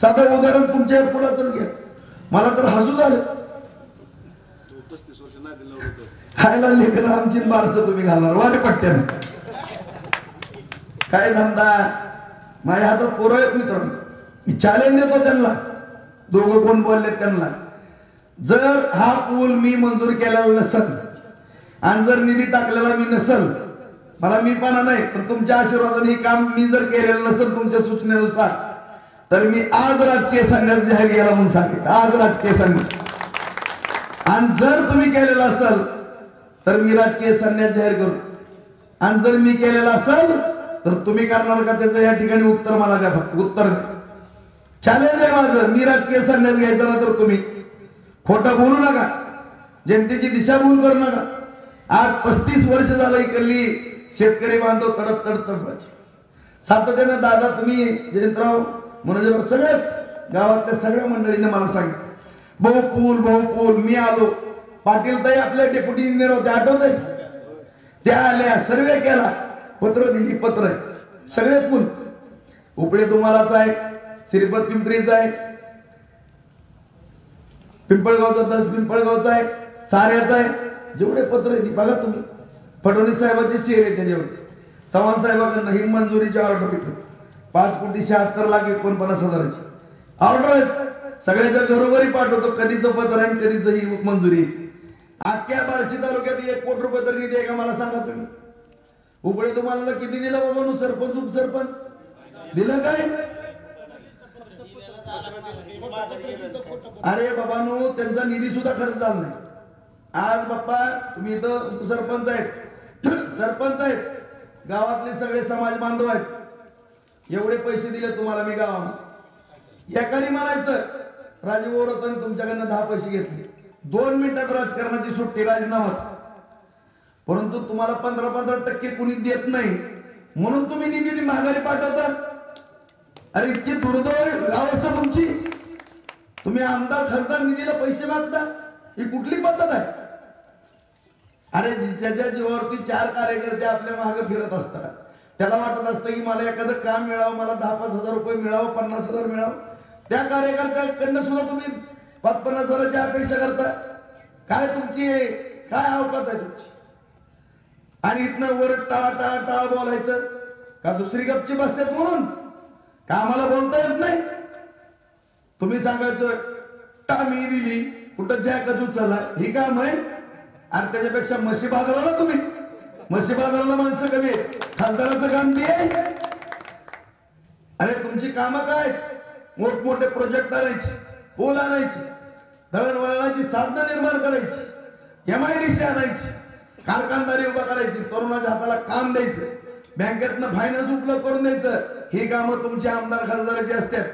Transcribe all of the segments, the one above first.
साधं उदाहरण तुमच्या पुढाच घ्या, मला तर हसू झालं. 35 वर्ष नाही दिलं होतं. खायला लेकरं आमची बारसं तुम्ही घालणार वाटे पट्ट्यानं. काय धंदा. माझ्या हातात पोरं आहेत मित्रांनो, मी चॅलेंज देतो त्यांना, दोघं कोण बोलले त्यांना. जर हा पूल मी मंजूर केलेला नसल आणि जर निधी टाकलेला मी नसल, मला मी पण नाही पण तुमच्या आशीर्वादाने हे काम मी जर केलेलं नसेल तुमच्या सूचनेनुसार, तर मी आज राजकीय संन्यास जाहीर केला म्हणून सांगितलं. आज राजकीय संन्यास. आणि जर तुम्ही केलेला असेल तर मी राजकीय संन्यास जाहीर करतो. आणि जर मी केलेला असेल तर तुम्ही करणार का त्याचं या ठिकाणी उत्तर मला द्या. फक्त उत्तर द्या. चॅलेंज आहे माझं. मी राजकीय संन्यास घ्यायचा ना तर तुम्ही खोटं बोलू नका, जनतेची दिशाभूल करू नका. आज 35 वर्ष झालं इकडली शेतकरी बांधव तडप तडपचे सातत्यानं. दादा तुम्ही जयंतराव मनोजराव सगळ्याच गावातल्या सगळ्या मंडळीने मला सांगितलं भाऊ पूल. मी आलो, पाटील ताई आपल्या डेप्युटी इंजिनियर होते आठवत आहे, त्या आल्या, सर्वे केला, पत्र दिली, पत्र आहे सगळे पूल. उपळे तुम्हालाच आहे, श्रीपत पिंपरीचा आहे, पिंपळगावचा 10 पिंपळगावचा आहे, साऱ्याचा आहे. जेवढे पत्र आहे ती बघा तुम्ही. फडणवीस साहेबांचे शेअर आहे त्याच्यावरती. चव्हाण साहेबांकडनं ही मंजुरीची ऑर्डर भेटली 5,76,49,000ची ऑर्डर आहे. सगळ्याच्या घरोघरी पाठवतो, कधीचं पत्र आहे कधीच ही मंजुरी. अख्ख्या बार्शी तालुक्यात 1 कोटी रुपये तर निधी आहे का मला सांगा तुम्ही. उपळे तुम्हाला किती दिलं बाबा, सरपंच उपसरपंच दिलं काय. अरे बाबांनो, त्यांचा निधी सुद्धा खर्च झाला नाही. आज बाप्पा तुम्ही इथं उपसरपंच आहेत, सरपंच आहेत, गावातले सगळे समाज बांधव आहेत, एवढे पैसे दिले तुम्हाला मी गावामध्ये. एकाने म्हणायचं राजीव ओरतन तुमच्याकडनं 10 पैसे घेतले, 2 मिनिटात राजकारणाची सुट्टी, राजीनामाच. परंतु तुम्हाला 15% कुणी देत नाही म्हणून तुम्ही निधी माघारी पाठवता. अरे इतकी दुर्दैव अवस्था तुमची. तुम्ही आमदार खासदार निधीला पैसे मागता, ही कुठली पद्धत आहे. अरे ज्याच्या जीवावरती 4 कार्यकर्ते आपल्या मागे फिरत असतात, त्याला वाटत असतं की मला एखादं काम मिळावं, मला 10-5 हजार रुपये मिळावं, 50 हजार मिळावं. त्या कार्यकर्त्याकडनं सुद्धा तुम्ही 5-50 हजाराची अपेक्षा करता. काय तुमची काय अवकात आहे तुमची. आणि इथनं वर टाळा बोलायचं का दुसरी गपची बसतात म्हणून का आम्हाला बोलता येत नाही. तुम्ही सांगायचं टा मी दिली, कुठं जॅकच उचलला, ही काम आहे. अरे त्याच्यापेक्षा म्हशी बाजारला ना तुम्ही, म्हशी बाजाराला माणसं कमी आहेत, खासदाराचं काम ते आहे. अरे तुमची कामं काय, मोठमोठे प्रोजेक्ट आणायचे, पूल आणायचे, दळणवळणाची साधनं निर्माण करायची, MIDC आणायची, कारखानदारी उभा करायची, तरुणाच्या हाताला काम द्यायचं, बँकेतनं फायनान्स उपलब्ध करून द्यायचं. ही कामं तुमच्या आमदार खासदाराची असतात.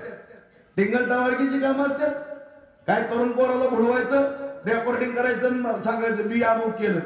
टिंगल टवाळकीची कामं असतात. काय तरुण पोराला भुलवायचं, रेकॉर्डिंग करायचं, सांगायचं मी अमुक केलं.